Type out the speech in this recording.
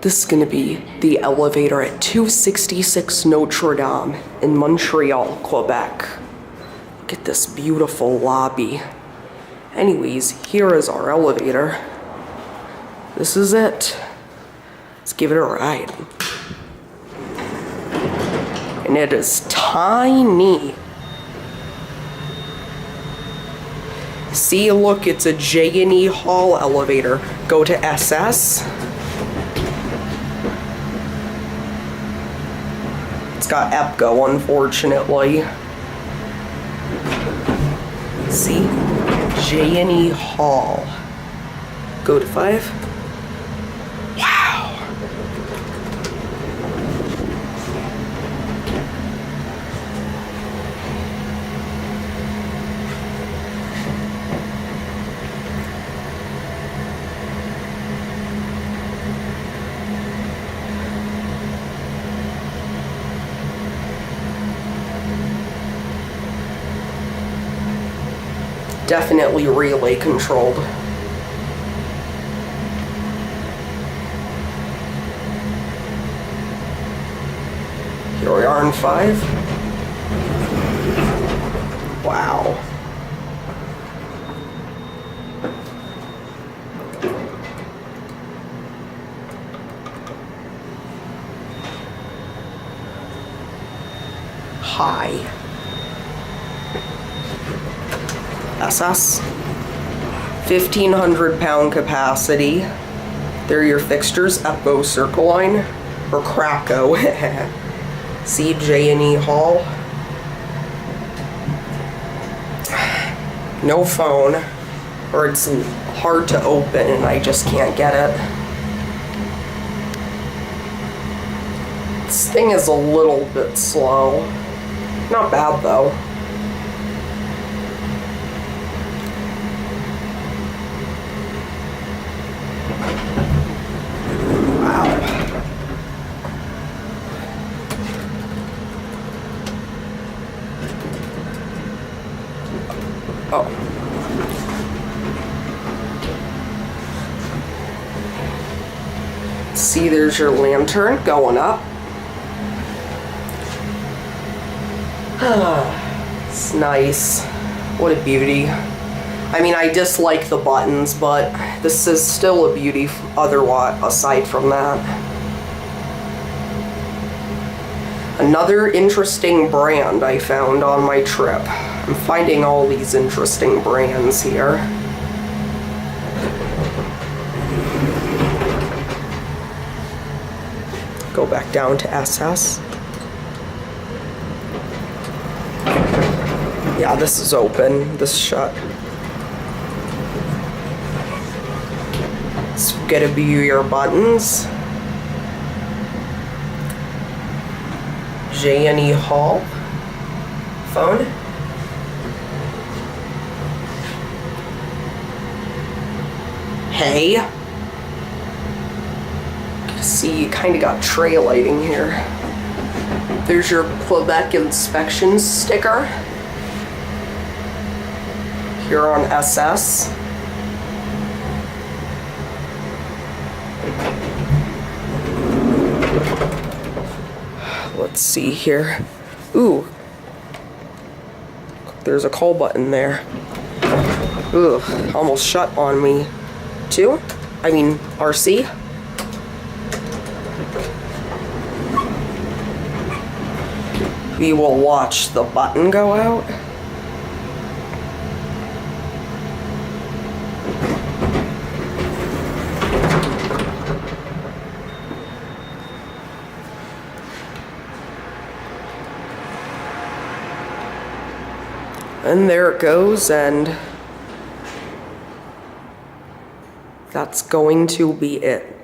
This is gonna be the elevator at 266 Notre in Montreal, Quebec. Look at this beautiful lobby. Anyways, here is our elevator. This is it. Let's give it a ride. And it is tiny. See, look, it's a J&E Hall elevator. Go to SS. It's got EPCO, unfortunately. See? J&E Hall. Go to 5. Wow. Definitely relay controlled. Here we are in 5. Wow. High. SS. 1,500 pound capacity. They're your fixtures, EPCO Circa line, or Krakow. See, J&E Hall. No phone, or it's hard to open and I just can't get it. This thing is a little bit slow. Not bad though. Oh. See, there's your lantern going up. It's nice. What a beauty. I mean, I dislike the buttons, but this is still a beauty otherwise, aside from that. Another interesting brand I found on my trip. I'm finding all these interesting brands here. Go back down to SS. Yeah, this is open. This is shut. Let's get a view of your buttons. J&E Hall. Phone. Hey. See, you kind of got trail lighting here. There's your Quebec inspection sticker. Here on SS. Let's see here. Ooh. There's a call button there. Ugh, almost shut on me. RC. We will watch the button go out. And there it goes, and that's going to be it.